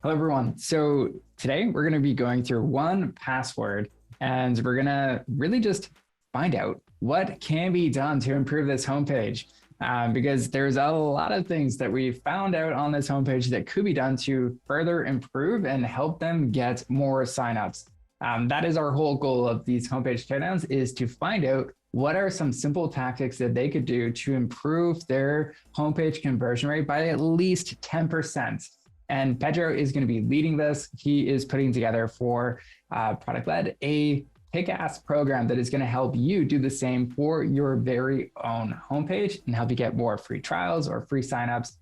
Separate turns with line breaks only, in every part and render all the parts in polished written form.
Hello, everyone. So today we're going to be going through 1Password, and we're going to really just find out what can be done to improve this homepage. Because there's a lot of things that we found out on this homepage that could be done to further improve and help them get more signups. That is our whole goal of these homepage teardowns, is to find out what are some simple tactics that they could do to improve their homepage conversion rate by at least 10%. And Pedro is going to be leading this. He is putting together for Product Led a kick-ass program that is going to help you do the same for your very own homepage and help you get more free trials or free signups.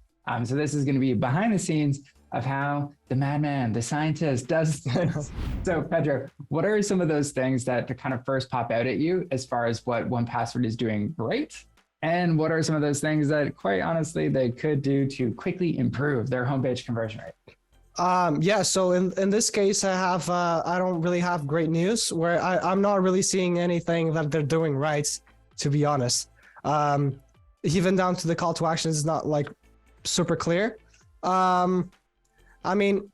So this is going to be behind the scenes of how the madman, the scientist, does this. So Pedro, what are some of those things that kind of first pop out at you as far as what 1Password is doing great? And what are some of those things that, quite honestly, they could do to quickly improve their homepage conversion rate?
Yeah, so in this case, I don't really have great news, where I'm not really seeing anything that they're doing right, to be honest. Even down to the call to action is not like super clear. I mean,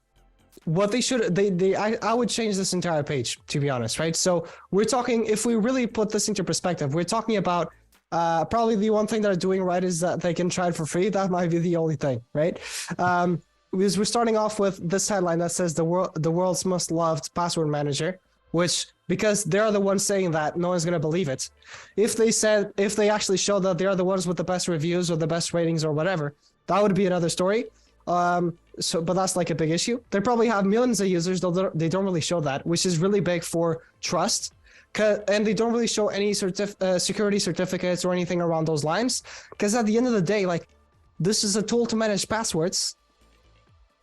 what they should, I would change this entire page, to be honest, right? So we're talking, if we really put this into perspective, we're talking about probably the one thing they're doing right is that they can try it for free. That might be the only thing, right? Because we're starting off with this headline that says the world's most loved password manager, which, because they're the ones saying that, no one's going to believe it. If they actually show that they are the ones with the best reviews or the best ratings or whatever, that would be another story. But that's like a big issue. They probably have millions of users, though they don't really show that, which is really big for trust. And they don't really show any security certificates or anything around those lines. Because at the end of the day, like, this is a tool to manage passwords,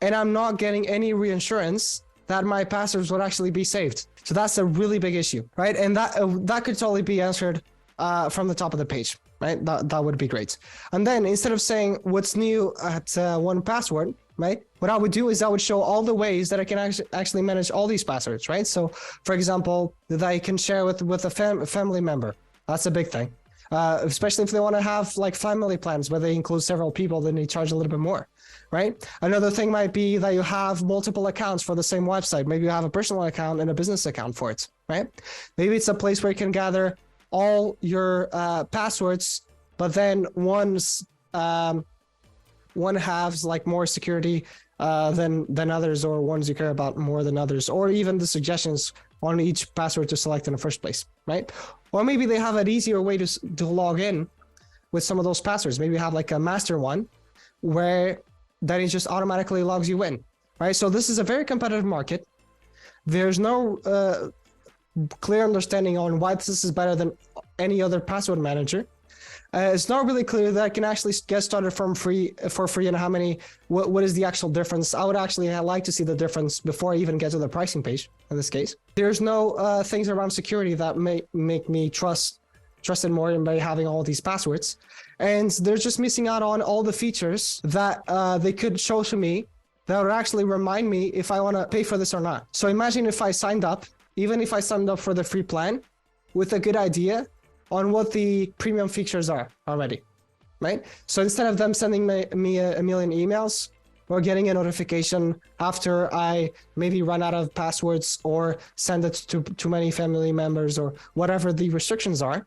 and I'm not getting any reinsurance that my passwords would actually be saved. So that's a really big issue, right? And that could totally be answered from the top of the page, right? That would be great. And then instead of saying what's new at 1Password, right? What I would do is I would show all the ways that I can actually manage all these passwords, right? So for example, that I can share with a family member. That's a big thing. Especially if they want to have like family plans where they include several people, then they charge a little bit more, right? Another thing might be that you have multiple accounts for the same website. Maybe you have a personal account and a business account for it, right? Maybe it's a place where you can gather all your passwords, but then one has like more security than others, or ones you care about more than others, or even the suggestions on each password to select in the first place, right? Or maybe they have an easier way to log in with some of those passwords. Maybe you have like a master one where then it just automatically logs you in, right? So this is a very competitive market. There's no clear understanding on why this is better than any other password manager. It's not really clear that I can actually get started for free and what is the actual difference. I would actually like to see the difference before I even get to the pricing page in this case. There's no things around security that make me trust it more by having all these passwords. And they're just missing out on all the features that they could show to me that would actually remind me if I want to pay for this or not. So imagine if I signed up, even if I signed up for the free plan with a good idea on what the premium features are already, right? So instead of them sending me a million emails or getting a notification after I maybe run out of passwords or send it to too many family members or whatever the restrictions are,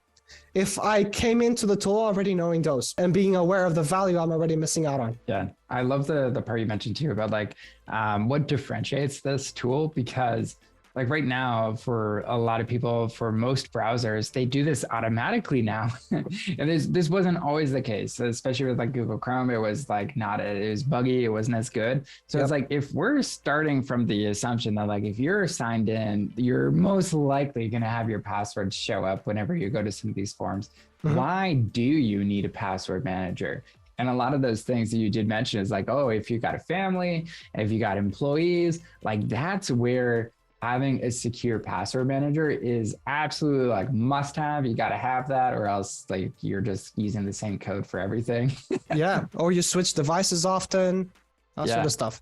if I came into the tool already knowing those and being aware of the value I'm already missing out on.
Yeah, I love the part you mentioned too about like what differentiates this tool, because like right now, for a lot of people, for most browsers, they do this automatically now. And this wasn't always the case, especially with like Google Chrome. It was like it was buggy. It wasn't as good. So It's like, if we're starting from the assumption that like, if you're signed in, you're most likely going to have your password show up whenever you go to some of these forms. Mm-hmm. Why do you need a password manager? And a lot of those things that you did mention is like, oh, if you got a family, if you got employees, like that's where having a secure password manager is absolutely like must have. You got to have that, or else like you're just using the same code for everything.
Yeah. Or you switch devices often, that sort of stuff.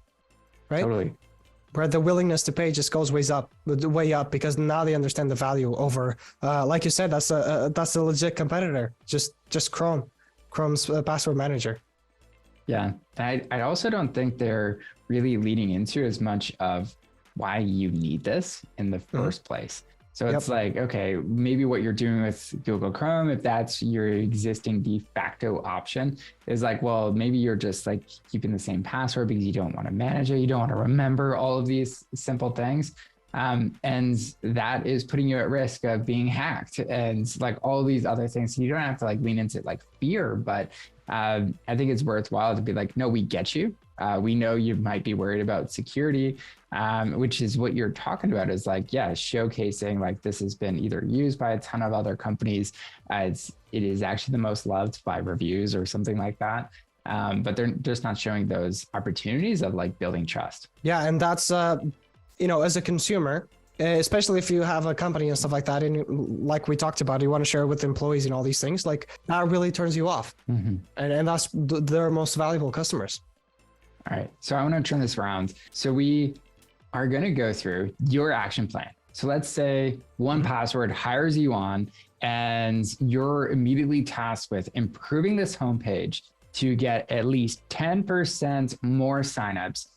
Right.
Totally.
Where the willingness to pay just goes way up because now they understand the value over, like you said, that's a legit competitor. Just Chrome's password manager.
Yeah. I also don't think they're really leading into as much of why you need this in the first place. So it's like, okay, maybe what you're doing with Google Chrome, if that's your existing de facto option, is like, well, maybe you're just like keeping the same password because you don't want to manage it. You don't want to remember all of these simple things. And that is putting you at risk of being hacked and like all these other things. So you don't have to like lean into like fear, but I think it's worthwhile to be like, no, we get you. We know you might be worried about security, which is what you're talking about is like, yeah, showcasing like this has been either used by a ton of other companies. It is actually the most loved by reviews or something like that. But they're just not showing those opportunities of like building trust.
Yeah. And that's, as a consumer, especially if you have a company and stuff like that, and like we talked about, you want to share it with employees and all these things, like that really turns you off. And that's their most valuable customers.
All right. So I want to turn this around. So we are going to go through your action plan. So let's say 1Password hires you on and you're immediately tasked with improving this homepage to get at least 10% more signups.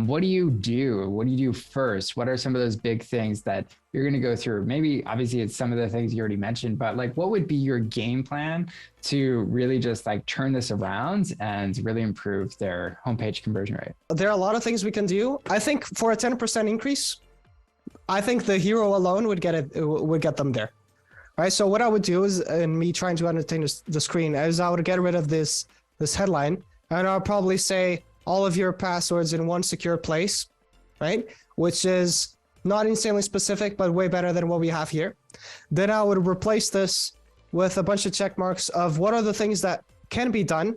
What do you do? What do you do first? What are some of those big things that you're going to go through? Maybe obviously it's some of the things you already mentioned, but like what would be your game plan to really just like turn this around and really improve their homepage conversion rate?
There are a lot of things we can do. I think for a 10% increase, I think the hero alone would get them there. Right. So what I would do is, and me trying to entertain the screen, is I would get rid of this headline, and I'll probably say all of your passwords in one secure place, right? Which is not insanely specific, but way better than what we have here. Then I would replace this with a bunch of check marks of what are the things that can be done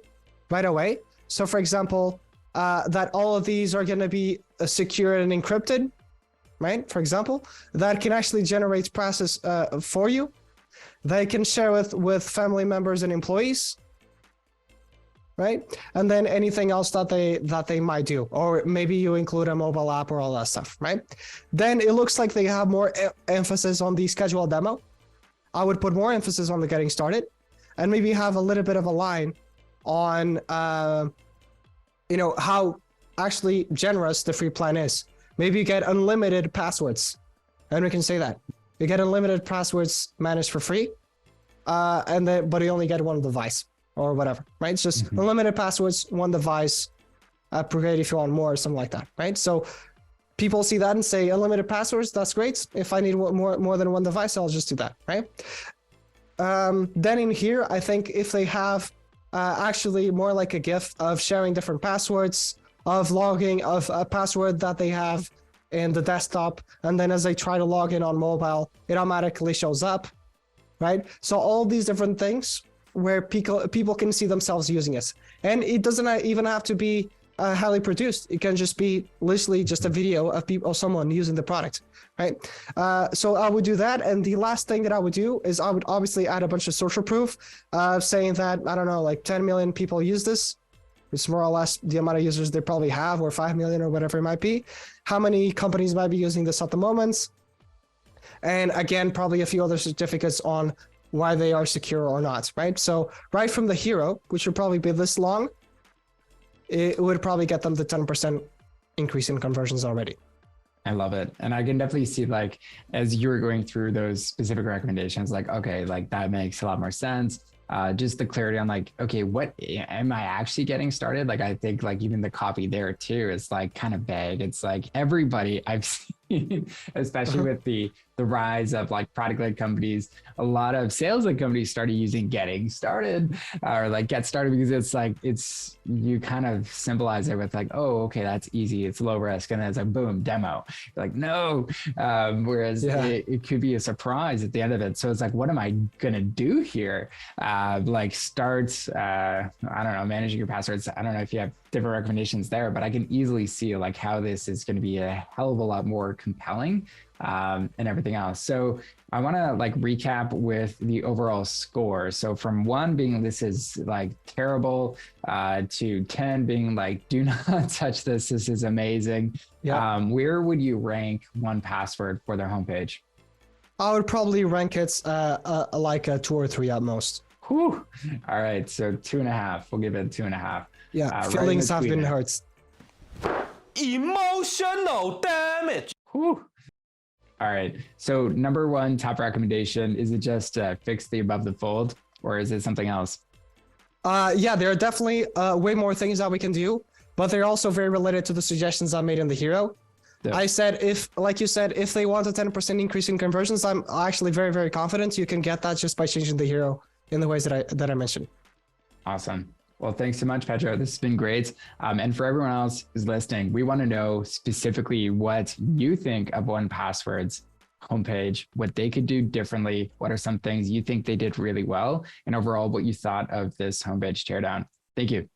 right away. So for example, that all of these are going to be secure and encrypted, right? For example, that can actually generate process for you. They can share with family members and employees, right? And then anything else that they might do, or maybe you include a mobile app or all that stuff, right? Then it looks like they have more emphasis on the schedule demo. I would put more emphasis on the getting started, and maybe have a little bit of a line on, how actually generous the free plan is. Maybe you get unlimited passwords, and we can say that you get unlimited passwords managed for free, but you only get one device. Or whatever, right? It's just unlimited passwords, one device, upgrade if you want more, or something like that, right? So people see that and say, unlimited passwords, that's great. If I need more than one device, I'll just do that, right? Then in here, I think if they have actually more like a gift of sharing different passwords, of logging, of a password that they have in the desktop, and then as they try to log in on mobile, it automatically shows up, right? So all these different things where people can see themselves using it. And it doesn't even have to be highly produced. It can just be literally just a video of someone using the product, right? So I would do that. And the last thing that I would do is I would obviously add a bunch of social proof, saying that, I don't know, like 10 million people use this. It's more or less the amount of users they probably have, or 5 million or whatever it might be. How many companies might be using this at the moment? And again, probably a few other certificates on why they are secure or not, right? So right from the hero, which would probably be this long, it would probably get them the 10% increase in conversions already.
I love it. And I can definitely see, like, as you were going through those specific recommendations, like, okay, like that makes a lot more sense. Just the clarity on like, okay, what am I actually getting started? Like, I think like even the copy there too is like kind of vague. It's like everybody I've seen, especially with the rise of like product-led companies, a lot of sales-led companies started using getting started or like get started, because it's like, you kind of symbolize it with like, oh, okay, that's easy. It's low risk. And then it's like, boom, demo. You're like, no. Whereas it could be a surprise at the end of it. So it's like, what am I going to do here? Like start, I don't know, managing your passwords. I don't know if you have different recommendations there, but I can easily see like how this is going to be a hell of a lot more compelling and everything else. So I want to like recap with the overall score. So from 1 being this is like terrible, to 10 being like, do not touch this. This is amazing. Yeah. Where would you rank 1Password for their homepage?
I would probably rank it like a 2 or 3 at most.
Whew. All right. So 2.5. We'll give it 2.5.
Yeah,
Right in
feelings have been
between it.
hurt.
Emotional damage.
Whew. All right. So number one top recommendation, is it just fix the above the fold, or is it something else?
Yeah, there are definitely way more things that we can do, but they're also very related to the suggestions I made in the hero.
Yeah.
I said, if, like you said, if they want a 10% increase in conversions, I'm actually very, very confident you can get that just by changing the hero in the ways that I mentioned.
Awesome. Well, thanks so much, Pedro. This has been great. And for everyone else who's listening, we want to know specifically what you think of 1Password's homepage, what they could do differently. What are some things you think they did really well? And overall, what you thought of this homepage teardown. Thank you.